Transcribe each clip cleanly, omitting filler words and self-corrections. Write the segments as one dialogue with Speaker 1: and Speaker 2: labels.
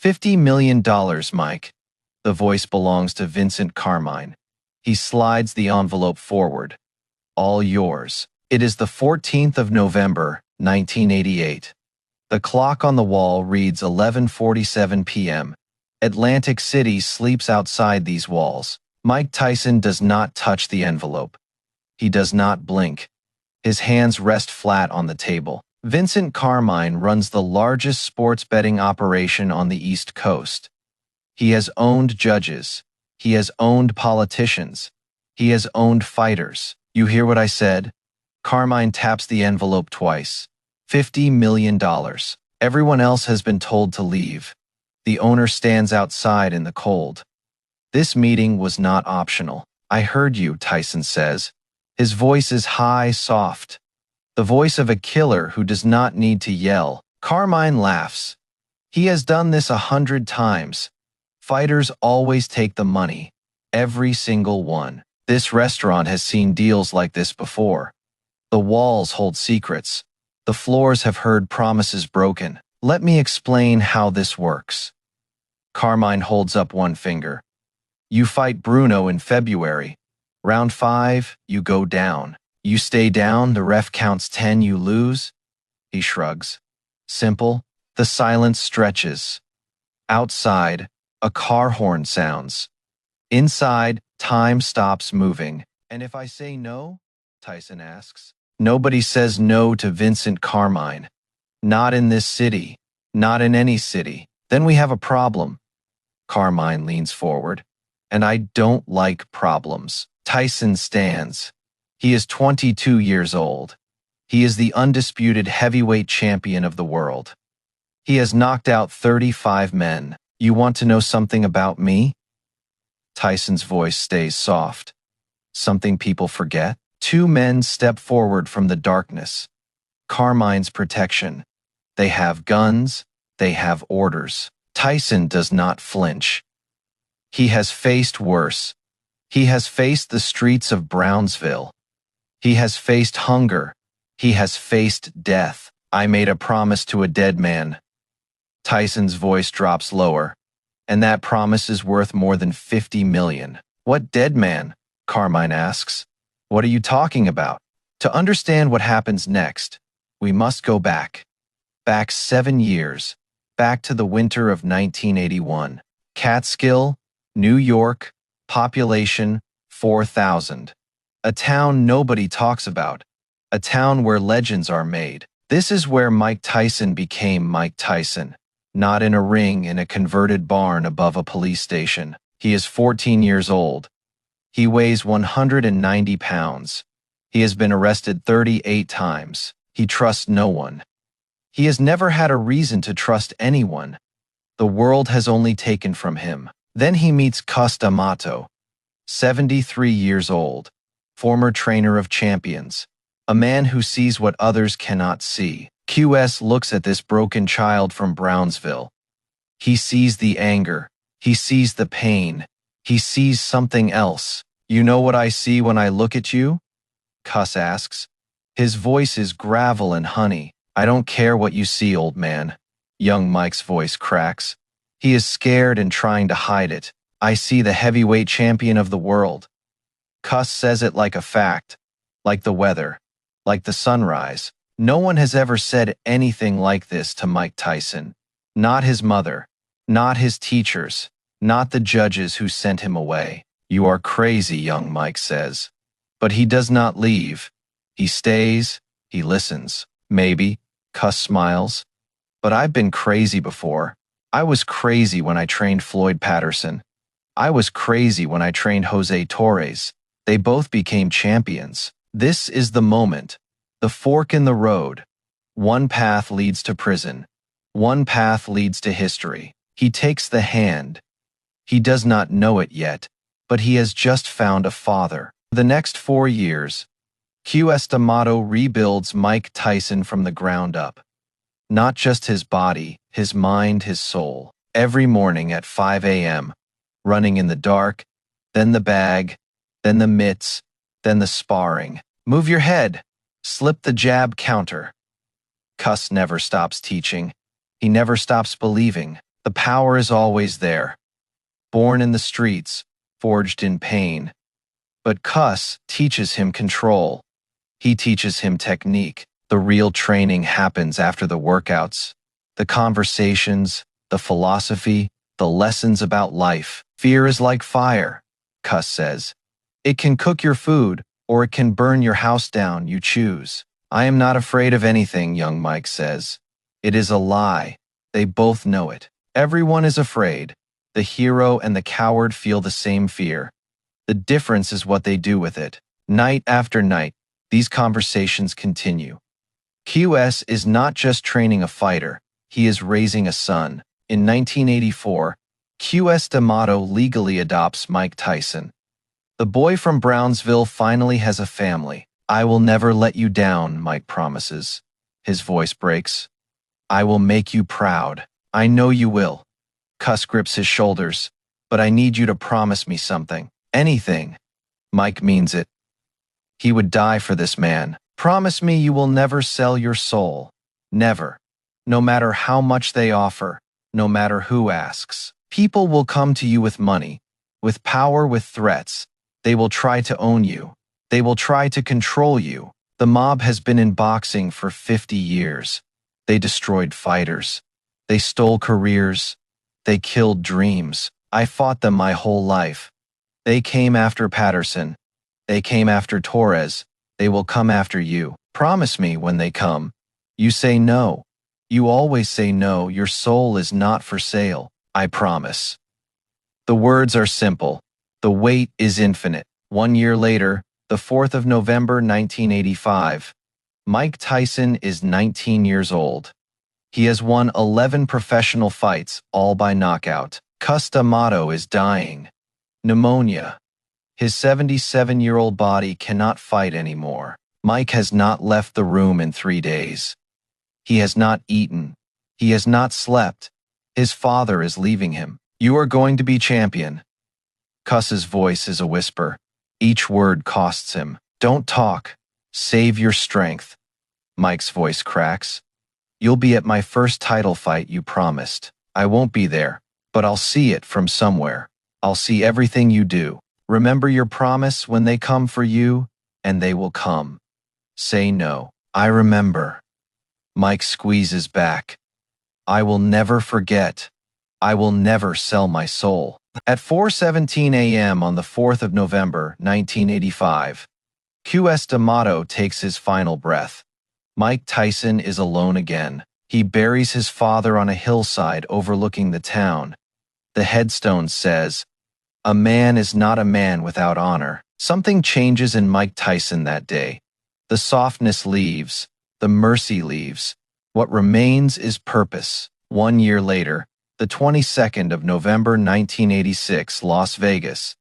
Speaker 1: $50 million, Mike. The voice belongs to Vincent Carmine. He slides the envelope forward. All yours. It is the 14th of November, 1988. The clock on the wall reads 11:47 p.m. Atlantic City sleeps outside these walls. Mike Tyson does not touch the envelope. He does not blink. His hands rest flat on the table. Vincent Carmine runs the largest sports betting operation on the East Coast. He has owned judges. He has owned politicians. He has owned fighters. You hear what I said? Carmine taps the envelope twice. $50 million. Everyone else has been told to leave. The owner stands outside in the cold. This meeting was not optional. I heard you, Tyson says. His voice is high, soft. The voice of a killer who does not need to yell. Carmine laughs. He has done this 100 times. Fighters always take the money. Every single one. This restaurant has seen deals like this before. The walls hold secrets. The floors have heard promises broken. Let me explain how this works. Carmine holds up one finger. You fight Bruno in February. Round 5, you go down. You stay down, the ref counts 10, you lose. He shrugs. Simple. The silence stretches. Outside, a car horn sounds. Inside, time stops moving. And if I say no? Tyson asks. Nobody says no to Vincent Carmine. Not in this city. Not in any city. Then we have a problem. Carmine leans forward. And I don't like problems. Tyson stands. He is 22 years old. He is the undisputed heavyweight champion of the world. He has knocked out 35 men. You want to know something about me? Tyson's voice stays soft. Something people forget? 2 men step forward from the darkness. Carmine's protection. They have guns. They have orders. Tyson does not flinch. He has faced worse. He has faced the streets of Brownsville. He has faced hunger. He has faced death. I made a promise to a dead man. Tyson's voice drops lower. And that promise is worth more than $50 million. What dead man? Carmine asks. What are you talking about? To understand what happens next, we must go back. Back 7 years. Back to the winter of 1981. Catskill, New York, population 4,000. A town nobody talks about. A town where legends are made. This is where Mike Tyson became Mike Tyson. Not in a ring in a converted barn above a police station. He is 14 years old. He weighs 190 pounds. He has been arrested 38 times. He trusts no one. He has never had a reason to trust anyone. The world has only taken from him. Then he meets Cus D'Amato, 73 years old, former trainer of champions, a man who sees what others cannot see. QS looks at this broken child from Brownsville. He sees the anger. He sees the pain. He sees something else. You know what I see when I look at you? Cus asks. His voice is gravel and honey. I don't care what you see, old man. Young Mike's voice cracks. He is scared and trying to hide it. I see the heavyweight champion of the world. Cus says it like a fact, like the weather, like the sunrise. No one has ever said anything like this to Mike Tyson. Not his mother, not his teachers, not the judges who sent him away. You are crazy, young Mike says. But he does not leave. He stays, he listens. Maybe, Cus smiles. But I've been crazy before. I was crazy when I trained Floyd Patterson. I was crazy when I trained Jose Torres. They both became champions. This is the moment. The fork in the road. One path leads to prison. One path leads to history. He takes the hand. He does not know it yet, but he has just found a father. The next 4 years, QS D'Amato rebuilds Mike Tyson from the ground up. Not just his body, his mind, his soul. Every morning at 5 a.m., running in the dark, then the bag, then the mitts, then the sparring. Move your head. Slip the jab counter. Cus never stops teaching. He never stops believing. The power is always there, born in the streets, forged in pain. But Cuss teaches him control. He teaches him technique. The real training happens after the workouts. The conversations, the philosophy, the lessons about life. Fear is like fire, Cuss says. It can cook your food, or it can burn your house down, you choose. I am not afraid of anything, young Mike says. It is a lie. They both know it. Everyone is afraid. The hero and the coward feel the same fear. The difference is what they do with it. Night after night, these conversations continue. QS is not just training a fighter, he is raising a son. In 1984, QS D'Amato legally adopts Mike Tyson. The boy from Brownsville finally has a family. I will never let you down, Mike promises. His voice breaks. I will make you proud. I know you will. Cuss grips his shoulders. But I need you to promise me something. Anything. Mike means it. He would die for this man. Promise me you will never sell your soul. Never. No matter how much they offer, no matter who asks. People will come to you with money, with power, with threats. They will try to own you. They will try to control you. The mob has been in boxing for 50 years. They destroyed fighters. They stole careers. They killed dreams. I fought them my whole life. They came after Patterson. They came after Torres. They will come after you. Promise me when they come. You say no. You always say no. Your soul is not for sale. I promise. The words are simple. The wait is infinite. 1 year later, the 4th of November, 1985, Mike Tyson is 19 years old. He has won 11 professional fights, all by knockout. Cuss D'Amato is dying. Pneumonia. His 77-year-old body cannot fight anymore. Mike has not left the room in 3 days. He has not eaten. He has not slept. His father is leaving him. You are going to be champion. Cuss's voice is a whisper. Each word costs him. Don't talk. Save your strength. Mike's voice cracks. You'll be at my first title fight you promised. I won't be there, but I'll see it from somewhere. I'll see everything you do. Remember your promise when they come for you, and they will come. Say no. I remember. Mike squeezes back. I will never forget. I will never sell my soul. At 4:17 a.m. on the 4th of November, 1985, QS D'Amato takes his final breath. Mike Tyson is alone again. He buries his father on a hillside overlooking the town. The headstone says, "A man is not a man without honor." Something changes in Mike Tyson that day. The softness leaves. The mercy leaves. What remains is purpose. 1 year later, the 22nd of November 1986, Las Vegas.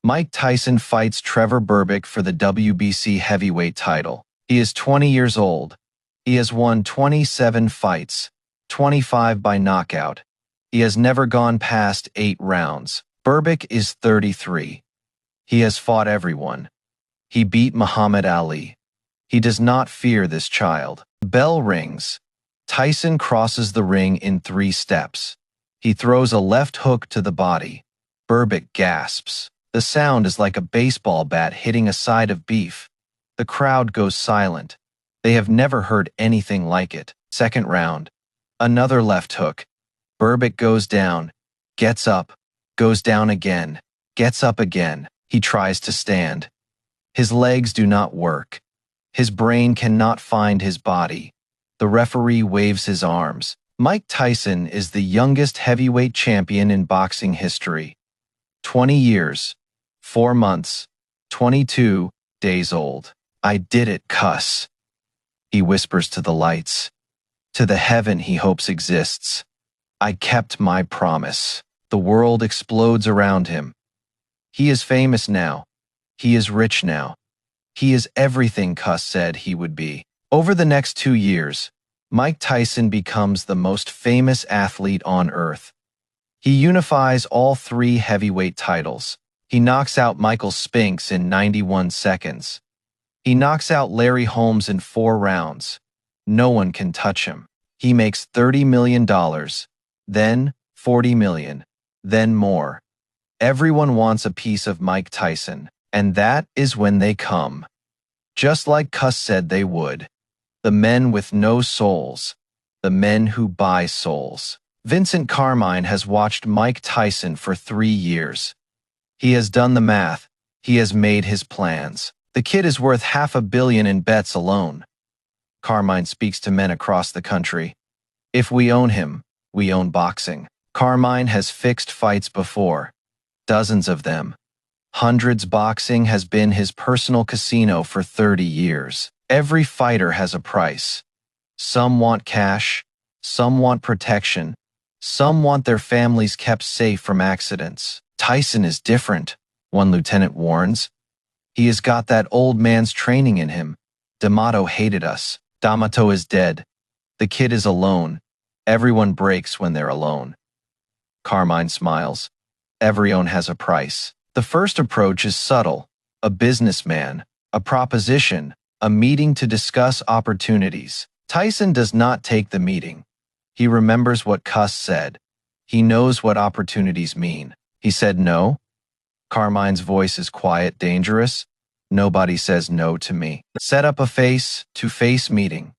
Speaker 1: Mike Tyson fights Trevor Berbick for the WBC heavyweight title. He is 20 years old. He has won 27 fights, 25 by knockout. He has never gone past 8 rounds. Berbick is 33. He has fought everyone. He beat Muhammad Ali. He does not fear this child. Bell rings. Tyson crosses the ring in 3 steps. He throws a left hook to the body. Berbick gasps. The sound is like a baseball bat hitting a side of beef. The crowd goes silent. They have never heard anything like it. Second round. Another left hook. Berbick goes down, gets up, goes down again, gets up again. He tries to stand. His legs do not work. His brain cannot find his body. The referee waves his arms. Mike Tyson is the youngest heavyweight champion in boxing history. 20 years, 4 months, 22 days old. I did it, Cuss. He whispers to the lights, to the heaven he hopes exists. I kept my promise. The world explodes around him. He is famous now. He is rich now. He is everything Cuss said he would be. Over the next 2 years, Mike Tyson becomes the most famous athlete on earth. He unifies all 3 heavyweight titles. He knocks out Michael Spinks in 91 seconds. He knocks out Larry Holmes in 4 rounds. No one can touch him. He makes $30 million, then 40 million, then more. Everyone wants a piece of Mike Tyson, and that is when they come. Just like Cuss said they would. The men with no souls. The men who buy souls. Vincent Carmine has watched Mike Tyson for 3 years. He has done the math. He has made his plans. The kid is worth $500 million in bets alone. Carmine speaks to men across the country. If we own him, we own boxing. Carmine has fixed fights before. Dozens of them. Hundreds. Boxing has been his personal casino for 30 years. Every fighter has a price. Some want cash. Some want protection. Some want their families kept safe from accidents. Tyson is different, one lieutenant warns. He has got that old man's training in him. D'Amato hated us. D'Amato is dead. The kid is alone. Everyone breaks when they're alone. Carmine smiles. Everyone has a price. The first approach is subtle. A businessman, a proposition, a meeting to discuss opportunities. Tyson does not take the meeting. He remembers what Cuss said. He knows what opportunities mean. He said no. Carmine's voice is quiet, dangerous. Nobody says no to me. Set up a face-to-face meeting.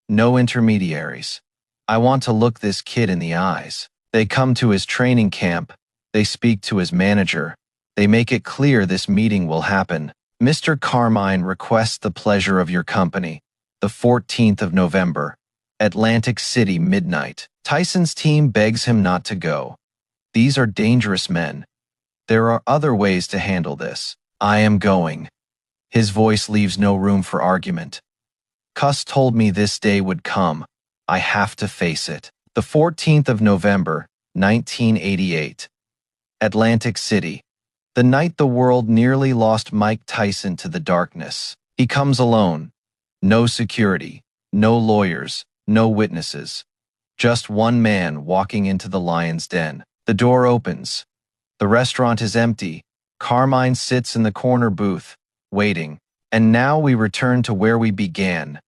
Speaker 1: No intermediaries. I want to look this kid in the eyes. They come to his training camp. They speak to his manager. They make it clear this meeting will happen. Mr. Carmine requests the pleasure of your company. The 14th of November. Atlantic City, midnight. Tyson's team begs him not to go. These are dangerous men. There are other ways to handle this. I am going. His voice leaves no room for argument. Cuss told me this day would come. I have to face it. The 14th of November, 1988. Atlantic City. The night the world nearly lost Mike Tyson to the darkness. He comes alone. No security, no lawyers, no witnesses. Just one man walking into the lion's den. The door opens. The restaurant is empty. Carmine sits in the corner booth, waiting. And now we return to where we began.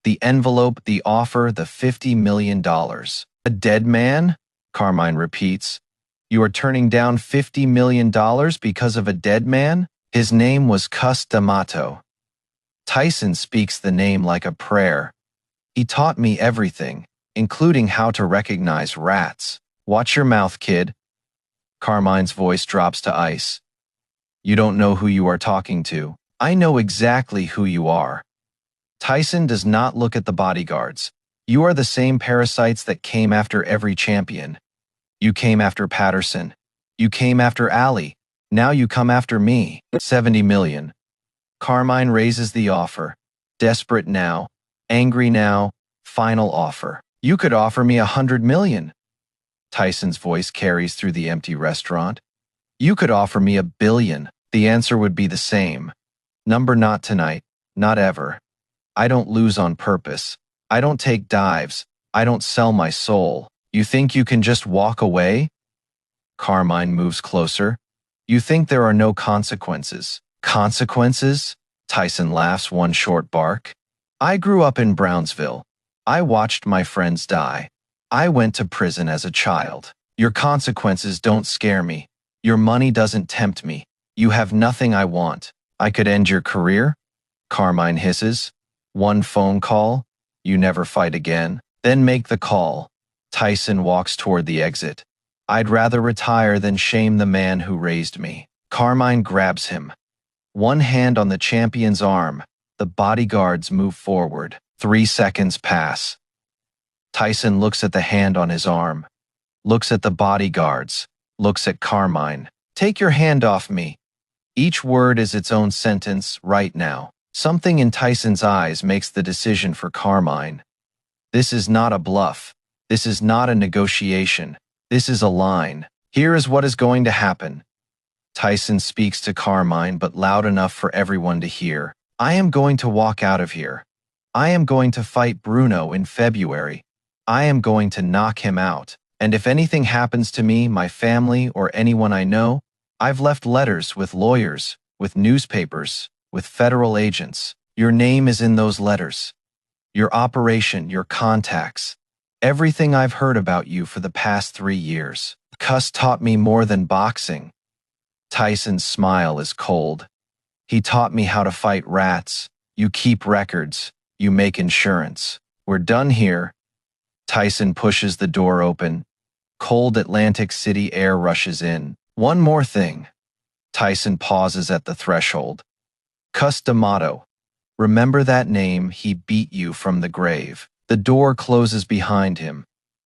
Speaker 1: The envelope, the offer, the $50 million. A dead man? Carmine repeats. You are turning down $50 million because of a dead man? His name was Cuss D'Amato. Tyson speaks the name like a prayer. He taught me everything, including how to recognize rats. Watch your mouth, kid. Carmine's voice drops to ice. You don't know who you are talking to. I know exactly who you are. Tyson does not look at the bodyguards. You are the same parasites that came after every champion. You came after Patterson. You came after Ali. Now you come after me. 70 million. Carmine raises the offer. Desperate now. Angry now. Final offer. You could offer me 100 million. Tyson's voice carries through the empty restaurant. You could offer me 1 billion. The answer would be the same. Number not tonight. Not ever. I don't lose on purpose. I don't take dives. I don't sell my soul. You think you can just walk away? Carmine moves closer. You think there are no consequences. Consequences? Tyson laughs one short bark. I grew up in Brownsville. I watched my friends die. I went to prison as a child. Your consequences don't scare me. Your money doesn't tempt me. You have nothing I want. I could end your career? Carmine hisses. One phone call. You never fight again. Then make the call. Tyson walks toward the exit. I'd rather retire than shame the man who raised me. Carmine grabs him. One hand on the champion's arm. The bodyguards move forward. 3 seconds pass. Tyson looks at the hand on his arm. Looks at the bodyguards. Looks at Carmine. Take your hand off me. Each word is its own sentence right now. Something in Tyson's eyes makes the decision for Carmine. This is not a bluff. This is not a negotiation. This is a line. Here is what is going to happen. Tyson speaks to Carmine, but loud enough for everyone to hear. I am going to walk out of here. I am going to fight Bruno in February. I am going to knock him out. And if anything happens to me, my family, or anyone I know, I've left letters with lawyers, with newspapers, with federal agents. Your name is in those letters. Your operation, your contacts. Everything I've heard about you for the past 3 years. Cuss taught me more than boxing. Tyson's smile is cold. He taught me how to fight rats. You keep records. You make insurance. We're done here. Tyson pushes the door open. Cold Atlantic City air rushes in. One more thing. Tyson pauses at the threshold. Cus D'Amato. Remember that name, he beat you from the grave. The door closes behind him.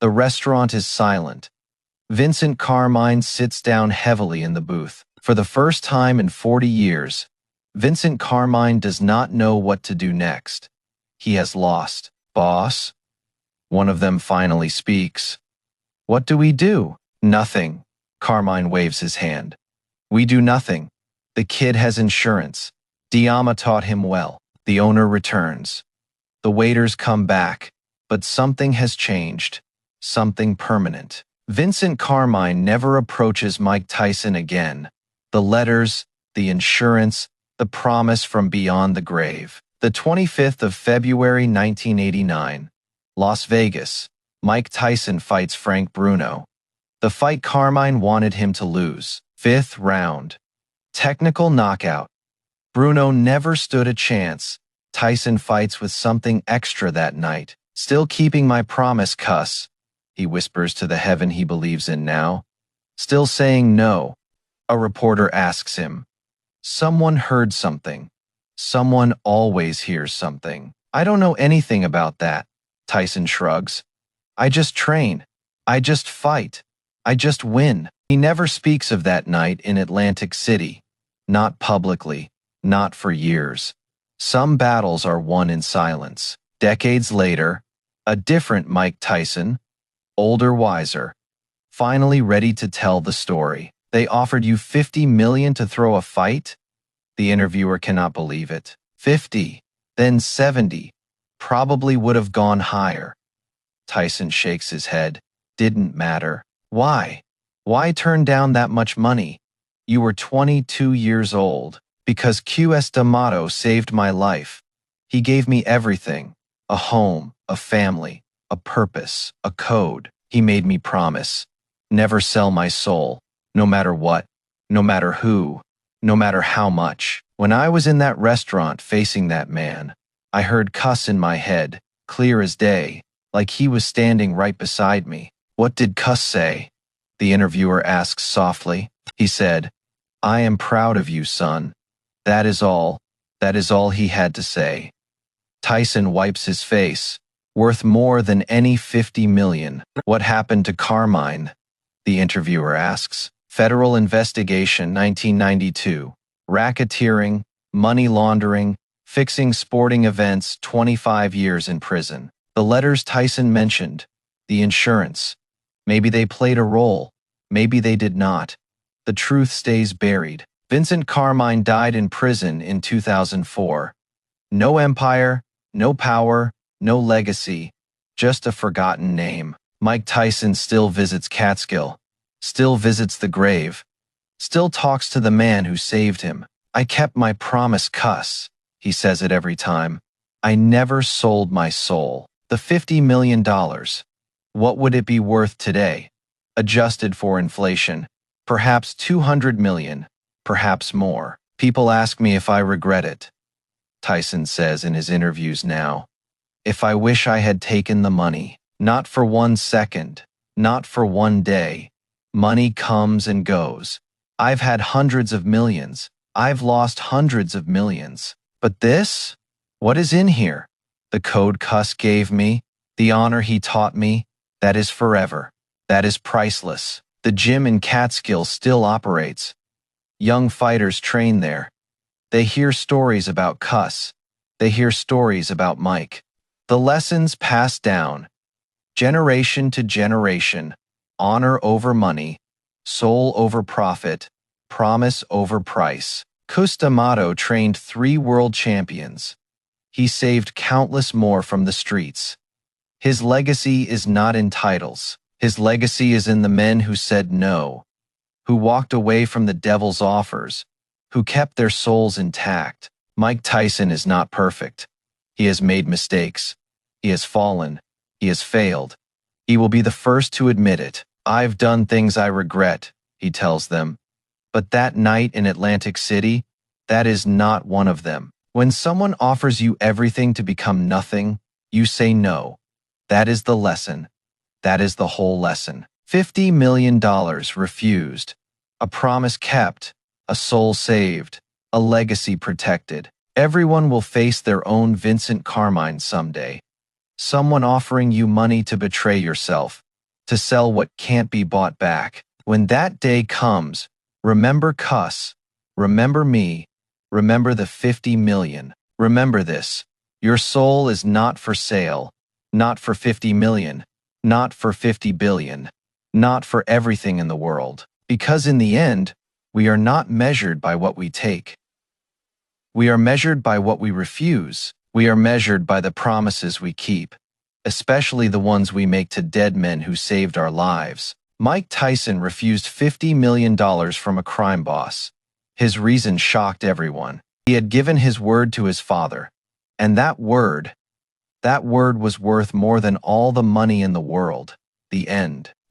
Speaker 1: The restaurant is silent. Vincent Carmine sits down heavily in the booth. For the first time in 40 years, Vincent Carmine does not know what to do next. He has lost. Boss? One of them finally speaks. What do we do? Nothing. Carmine waves his hand. We do nothing. The kid has insurance. Diama taught him well. The owner returns. The waiters come back, but something has changed. Something permanent. Vincent Carmine never approaches Mike Tyson again. The letters, the insurance, the promise from beyond the grave. The 25th of February 1989. Las Vegas. Mike Tyson fights Frank Bruno. The fight Carmine wanted him to lose. 5th round. Technical knockout. Bruno never stood a chance. Tyson fights with something extra that night. Still keeping my promise, cuss. He whispers to the heaven he believes in now. Still saying no. A reporter asks him. Someone heard something. Someone always hears something. I don't know anything about that. Tyson shrugs. I just train. I just fight. I just win. He never speaks of that night in Atlantic City. Not publicly. Not for years. Some battles are won in silence. Decades later, a different Mike Tyson, older, wiser, finally ready to tell the story. They offered you $50 million to throw a fight? The interviewer cannot believe it. 50, then 70. Probably would have gone higher. Tyson shakes his head. Didn't matter. Why? Why turn down that much money? You were 22 years old. Because Q.S. D'Amato saved my life. He gave me everything. A home, a family, a purpose, a code. He made me promise. Never sell my soul. No matter what. No matter who. No matter how much. When I was in that restaurant facing that man, I heard cuss in my head, clear as day, like he was standing right beside me. What did cuss say? The interviewer asks softly. He said, I am proud of you, son. That is all. That is all he had to say. Tyson wipes his face. Worth more than any 50 million. What happened to Carmine? The interviewer asks. Federal investigation 1992. Racketeering, money laundering, fixing sporting events, 25 years in prison. The letters Tyson mentioned. The insurance. Maybe they played a role. Maybe they did not. The truth stays buried. Vincent Carmine died in prison in 2004. No empire, no power, no legacy, just a forgotten name. Mike Tyson still visits Catskill, still visits the grave, still talks to the man who saved him. I kept my promise, cuss. He says it every time. I never sold my soul. The $50 million. What would it be worth today? Adjusted for inflation, perhaps 200 million. Perhaps more. People ask me if I regret it. Tyson says in his interviews now, if I wish I had taken the money, not for 1 second, not for 1 day. Money comes and goes. I've had hundreds of millions. I've lost hundreds of millions. But this? What is in here? The code cuss gave me, the honor he taught me, that is forever. That is priceless. The gym in Catskill still operates. Young fighters train there. They hear stories about cuss. They hear stories about Mike. The lessons passed down, generation to generation, honor over money, soul over profit, promise over price. Cus D'Amato trained 3 world champions. He saved countless more from the streets. His legacy is not in titles. His legacy is in the men who said no, who walked away from the devil's offers, who kept their souls intact. Mike Tyson is not perfect. He has made mistakes. He has fallen. He has failed. He will be the first to admit it. I've done things I regret, he tells them. But that night in Atlantic City, that is not one of them. When someone offers you everything to become nothing, you say no. That is the lesson. That is the whole lesson. $50 million refused. A promise kept. A soul saved. A legacy protected. Everyone will face their own Vincent Carmine someday. Someone offering you money to betray yourself, to sell what can't be bought back. When that day comes, remember Cuss, remember me, remember the 50 million. Remember this, your soul is not for sale, not for 50 million, not for 50 billion, not for everything in the world. Because in the end, we are not measured by what we take. We are measured by what we refuse. We are measured by the promises we keep, especially the ones we make to dead men who saved our lives. Mike Tyson refused $50 million from a crime boss. His reason shocked everyone. He had given his word to his father, and that word was worth more than all the money in the world. The end.